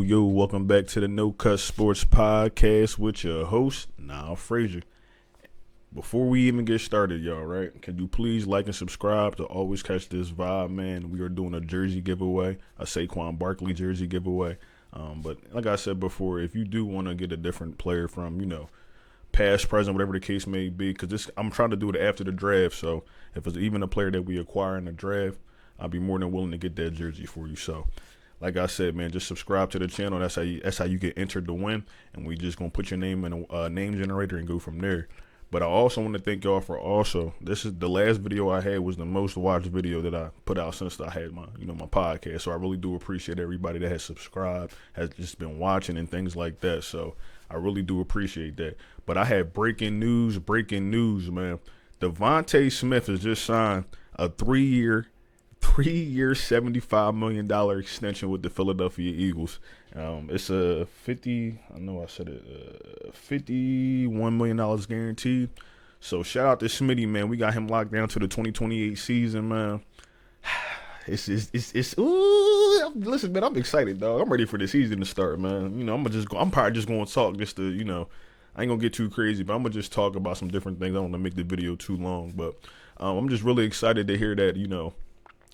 Yo, welcome back to the No Cut Sports Podcast with your host, Niall Frazier. Before we even get started, y'all, right? Can you please like and subscribe to always catch this vibe, man? We are doing a jersey giveaway, a Saquon Barkley jersey giveaway. But like I said before, if you do want to get a different player from, past, present, whatever the case may be, because I'm trying to do it after the draft. So if it's even a player that we acquire in the draft, I'll be more than willing to get that jersey for you. So like I said, man, just subscribe to the channel. That's how you get entered to win. And we just going to put your name in a name generator and go from there. But I also want to thank y'all for this is the last video I had was the most watched video that I put out since I had my podcast. So I really do appreciate everybody that has subscribed, has just been watching and things like that. So I really do appreciate that. But I had breaking news, man. Devonta Smith has just signed a three-year, $75 million extension with the Philadelphia Eagles. It's a $51 million guaranteed. So shout out to Smitty, man. We got him locked down to the 2028 season, man. Listen, man, I'm excited, dog. I'm ready for the season to start, man. I'm probably just going to talk just to, I ain't gonna get too crazy, but I'm gonna just talk about some different things. I don't want to make the video too long, but I'm just really excited to hear that,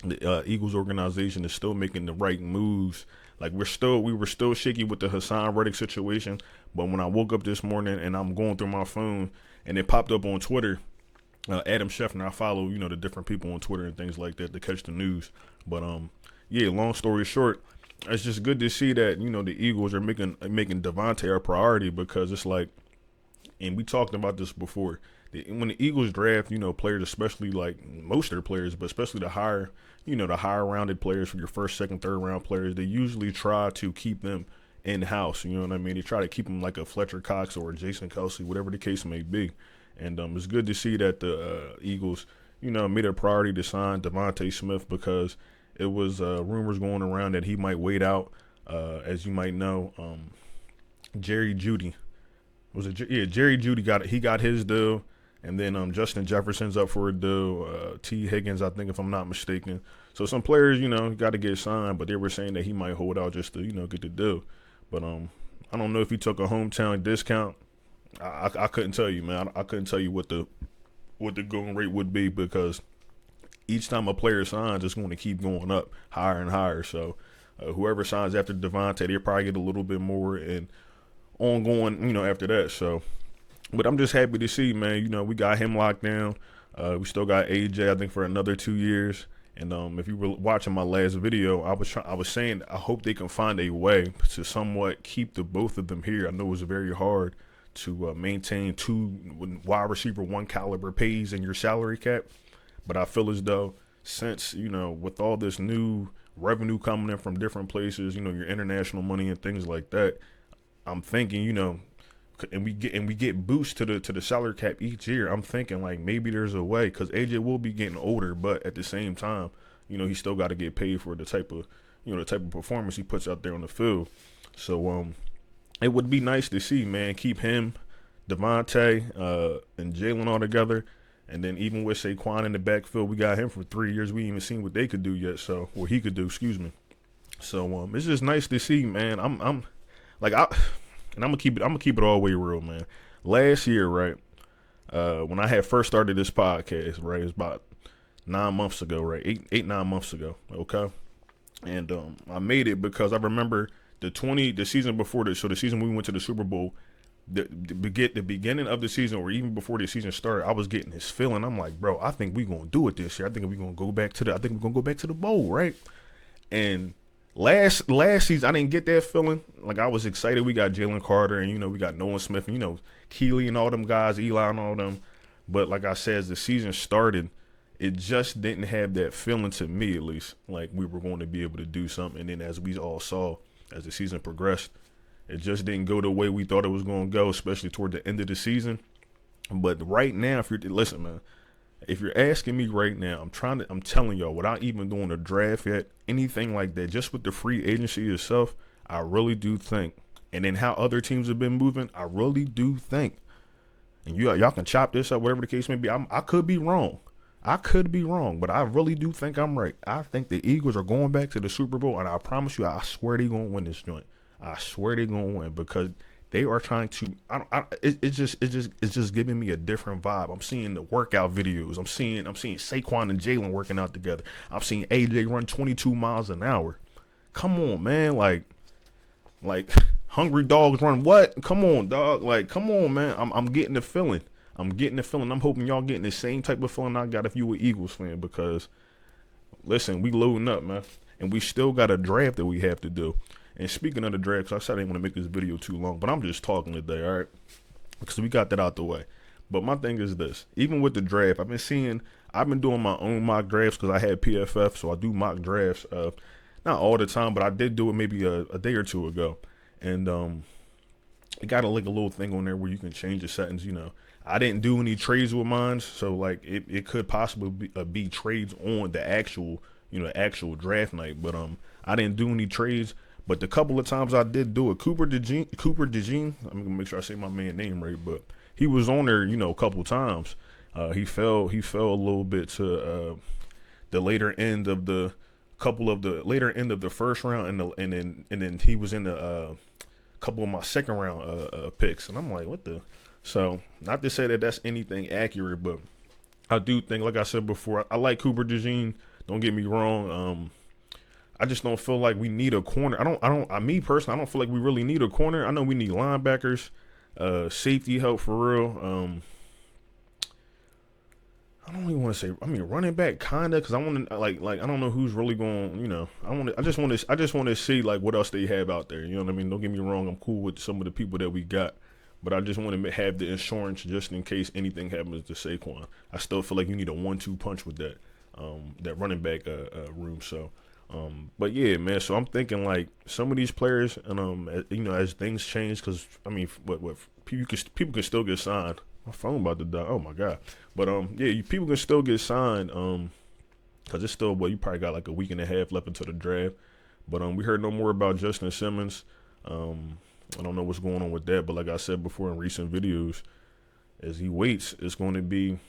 the Eagles organization is still making the right moves. Like we were still shaky with the Hassan Reddick situation, but when I woke up this morning and I'm going through my phone and it popped up on Twitter, Adam Schefter, I follow the different people on Twitter and things like that to catch the news. But yeah, long story short, it's just good to see that the Eagles are making Devonta a priority, because it's like, and we talked about this before. When the Eagles draft, players, especially like most of their players, but especially the higher rounded players, for your first, second, third round players, they usually try to keep them in house. You know what I mean? They try to keep them like a Fletcher Cox or a Jason Kelsey, whatever the case may be. And it's good to see that the Eagles, made a priority to sign Devonta Smith, because it was rumors going around that he might wait out. As you might know, Jerry Jeudy got his deal. And then Justin Jefferson's up for a deal. T. Higgins, I think, if I'm not mistaken. So some players, got to get signed, but they were saying that he might hold out just to, get the deal. But I don't know if he took a hometown discount. I couldn't tell you, man. I couldn't tell you what the going rate would be, because each time a player signs, it's going to keep going up higher and higher. So whoever signs after Devonta, they'll probably get a little bit more and ongoing, after that. So. But I'm just happy to see, man, we got him locked down. We still got AJ, I think, for another 2 years. And if you were watching my last video, I was saying I hope they can find a way to somewhat keep the both of them here. I know it's very hard to maintain two wide receiver one caliber pays in your salary cap. But I feel as though since, with all this new revenue coming in from different places, your international money and things like that, I'm thinking, and we get boosts to the salary cap each year. I'm thinking like maybe there's a way, because AJ will be getting older, but at the same time, he still got to get paid for the type of performance he puts out there on the field. So it would be nice to see, man, keep him, Devonta, and Jalen all together, and then even with Saquon in the backfield, we got him for 3 years. We ain't even seen what they could do yet, or he could do, excuse me. So it's just nice to see, man. And I'm gonna keep it all the way real, man. Last year, right, when I had first started this podcast, right, it was about 9 months ago, right, 9 months ago, okay. And I made it because I remember the season before this, so the season we went to the Super Bowl, the beginning of the season, or even before the season started, I was getting this feeling. I'm like, bro, I think we're gonna do it this year. I think we're gonna go back to the bowl, right? And Last season, I didn't get that feeling. Like, I was excited. We got Jalen Carter, and, we got Nolan Smith, and, Keely and all them guys, Eli and all them. But like I said, as the season started, it just didn't have that feeling, to me at least, like we were going to be able to do something. And then as we all saw, as the season progressed, it just didn't go the way we thought it was going to go, especially toward the end of the season. But right now, listen, man, if you're asking me right now, I'm telling y'all, without even doing a draft yet, anything like that, just with the free agency itself, I really do think, and then how other teams have been moving, I really do think, and y'all can chop this up, whatever the case may be. I could be wrong. But I really do think I'm right. I think the Eagles are going back to the Super Bowl, and I promise you, I swear they're going to win this joint. I swear they're gonna win because they are trying to. It's just giving me a different vibe. I'm seeing the workout videos. I'm seeing Saquon and Jalen working out together. I'm seeing AJ run 22 miles an hour. Come on, man. Like hungry dogs run what? Come on, dog. Like, come on, man. I'm getting the feeling. I'm getting the feeling. I'm hoping y'all getting the same type of feeling I got if you were Eagles fan because listen, we loading up, man. And we still got a draft that we have to do. And speaking of the draft, 'cause I said I didn't want to make this video too long, but I'm just talking today, all right? Because we got that out the way. But my thing is this. Even with the draft, I've been doing my own mock drafts because I had PFF, so I do mock drafts. Not all the time, but I did do it maybe a day or two ago. And it got like a little thing on there where you can change the settings, you know. I didn't do any trades with mine, so like it could possibly be trades on the actual, actual draft night. But I didn't do any trades. But the couple of times I did do it, Cooper DeJean, I'm gonna make sure I say my man name right, but he was on there, a couple of times. He fell a little bit to the later end of the first round, and then he was in the couple of my second round picks, and I'm like, what the? So not to say that that's anything accurate, but I do think, like I said before, I like Cooper DeJean. Don't get me wrong. I just don't feel like we need a corner. Me personally, I don't feel like we really need a corner. I know we need linebackers, safety help for real. I don't even want to say. I mean, running back kinda, because I want to like I don't know who's really going. I just want to see like what else they have out there. You know what I mean? Don't get me wrong. I'm cool with some of the people that we got, but I just want to have the insurance just in case anything happens to Saquon. I still feel like you need a 1-2 punch with that running back room. So. But yeah, man. So I'm thinking like some of these players, and as things change, because I mean, what people can still get signed. My phone about to die. Oh my god. But yeah, people can still get signed. Because it's still you probably got like a week and a half left until the draft. But we heard no more about Justin Simmons. I don't know what's going on with that. But like I said before in recent videos, as he waits, it's going to be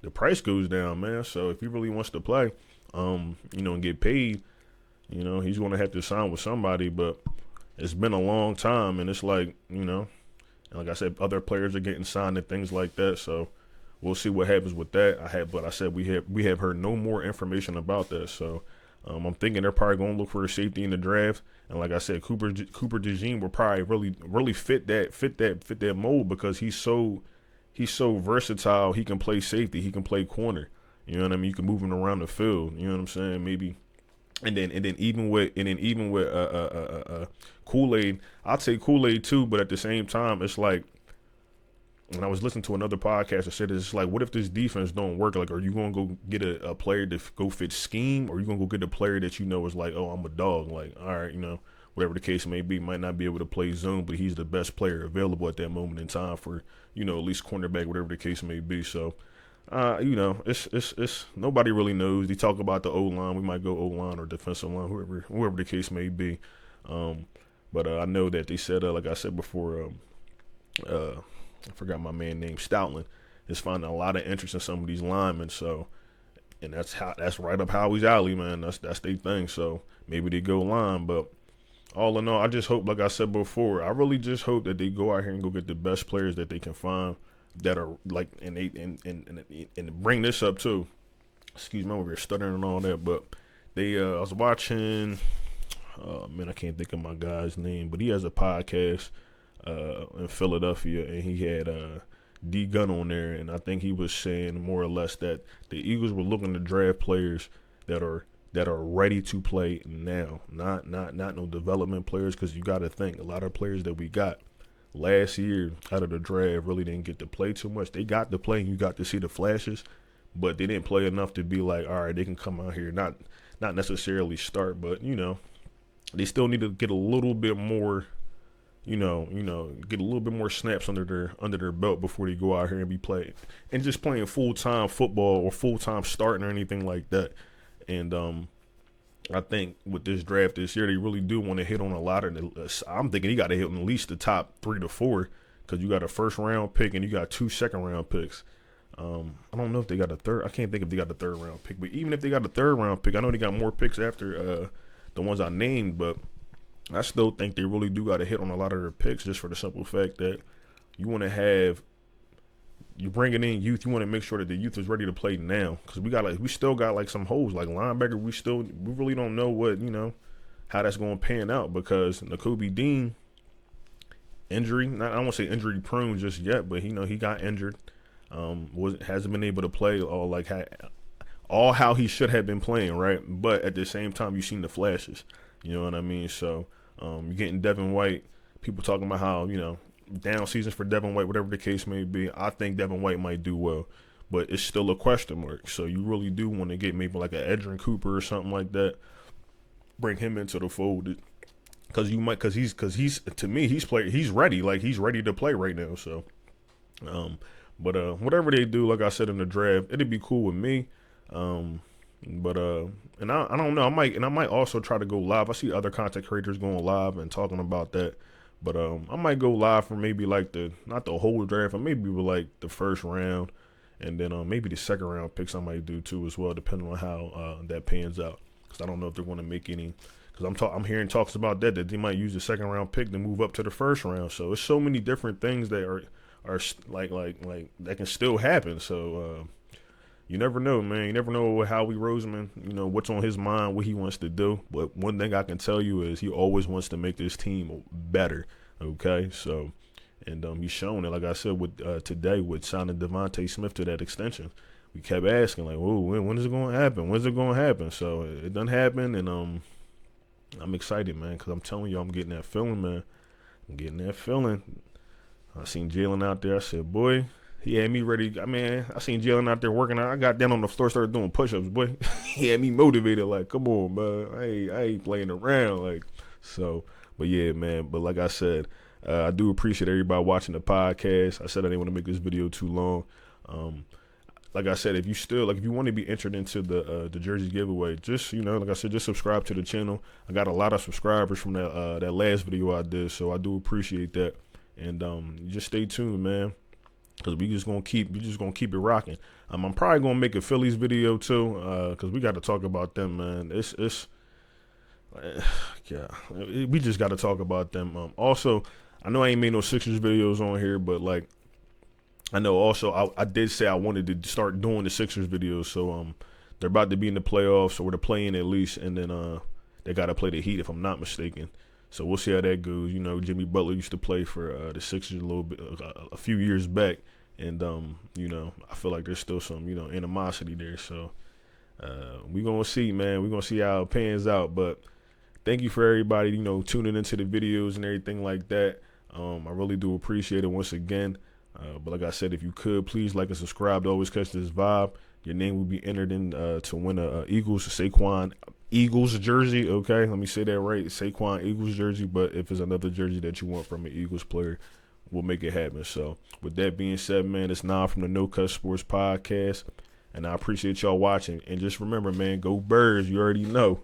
the price goes down, man. So if he really wants to play. And get paid, he's going to have to sign with somebody, but it's been a long time, and it's like, and like I said, other players are getting signed and things like that, so we'll see what happens with that. But I said we have heard no more information about that, so I'm thinking they're probably going to look for a safety in the draft, and like I said, Cooper DeJean will probably really fit that mold because he's so versatile. He can play safety, he can play corner. You know what I mean? You can move him around the field. You know what I'm saying? Maybe, and then even with Kool-Aid, I'll take Kool-Aid too. But at the same time, it's like, when I was listening to another podcast that said it's like, what if this defense don't work? Like, are you gonna go get a player to go fit scheme, or are you gonna go get a player that is like, oh, I'm a dog. Like, all right, whatever the case may be, might not be able to play zone, but he's the best player available at that moment in time for at least cornerback, whatever the case may be. So. It's nobody really knows. They talk about the O-line. We might go O-line or defensive line, whoever the case may be. But I know that they said, like I said before, I forgot my man name, Stoutland, is finding a lot of interest in some of these linemen. So, and that's right up Howie's alley, man. That's their thing. So maybe they go line, but all in all, I just hope, like I said before, I really just hope that they go out here and go get the best players that they can find. That are like and bring this up too. Excuse me, we're stuttering and all that, but I was watching. I can't think of my guy's name, but he has a podcast in Philadelphia, and he had D Gun on there, and I think he was saying more or less that the Eagles were looking to draft players that are ready to play now, not no development players, because you got to think a lot of players that we got. Last year, out of the draft, really didn't get to play too much. They got to play, and you got to see the flashes, but they didn't play enough to be like, all right, they can come out here, not necessarily start, but they still need to get a little bit more, get a little bit more snaps under their belt before they go out here and be playing and just playing full-time football or full-time starting or anything like that. And I think with this draft this year, they really do want to hit on a lot of I'm thinking he got to hit on at least the top 3 to 4 because you got a first-round pick and you got 2 second-round picks. I don't know if they got a third. I can't think if they got a third-round pick. But even if they got a third-round pick, I know they got more picks after the ones I named. But I still think they really do got to hit on a lot of their picks just for the simple fact that you want to have you bringing in youth. You want to make sure that the youth is ready to play now because we still got like some holes like linebacker. We really don't know what how that's going to pan out because Nakobe Dean injury. I don't want to say injury prone just yet, but he got injured. Hasn't been able to play all how he should have been playing, right? But at the same time, you've seen the flashes. You know what I mean? So you're getting Devin White. People talking about how down seasons for Devin White, whatever the case may be. I think Devin White might do well, but it's still a question mark. So you really do want to get maybe like an Edrin Cooper or something like that. Bring him into the fold because he's to me he's ready. Like he's ready to play right now. So, but whatever they do, like I said in the draft, it'd be cool with me. But and I don't know. I might also try to go live. I see other content creators going live and talking about that. But I might go live for maybe like not the whole draft, but maybe like the first round, and then maybe the second round picks I might do too as well, depending on how that pans out. Because I don't know if they're going to make any. Because I'm hearing talks about that they might use the second round pick to move up to the first round. So it's so many different things that are like that can still happen. So you never know, man. You never know with Howie Roseman, what's on his mind, what he wants to do. But one thing I can tell you is he always wants to make this team better. Okay, so and he's shown it. Like I said, with today with signing Devonta Smith to that extension, we kept asking like, "Whoa, when is it going to happen? When's it going to happen?" So it done happen, and I'm excited, man, because I'm telling you, I'm getting that feeling, man. I'm getting that feeling. I seen Jalen out there. I said, boy. He had me ready. I mean, I seen Jalen out there working out. I got down on the floor, started doing push-ups, boy. He had me motivated, like, come on, man. I ain't playing around. Like, so, but yeah, man. But like I said, I do appreciate everybody watching the podcast. I said I didn't want to make this video too long. Like I said, if you want to be entered into the jersey giveaway, just, like I said, just subscribe to the channel. I got a lot of subscribers from that last video I did, so I do appreciate that. And just stay tuned, man. Cause we just gonna keep it rocking. I'm probably gonna make a Phillies video too, cause we got to talk about them, man. Yeah, we just got to talk about them. Also, I know I ain't made no Sixers videos on here, but like, I know also I did say I wanted to start doing the Sixers videos. So they're about to be in the playoffs, or they're playing at least, and then they got to play the Heat if I'm not mistaken. So we'll see how that goes. Jimmy Butler used to play for the Sixers a little bit, a few years back, and I feel like there's still some animosity there. So we gonna see, man. We gonna see how it pans out. But thank you for everybody, tuning into the videos and everything like that. I really do appreciate it once again. But like I said, if you could please like and subscribe to always catch this vibe. Your name will be entered in to win a Saquon Eagles jersey. Okay, let me say that right, Saquon Eagles jersey. But if it's another jersey that you want from an Eagles player, we'll make it happen. So with that being said, man, it's Nah from the No Cut Sports Podcast, and I appreciate y'all watching. And just remember, man, go Birds. You already know.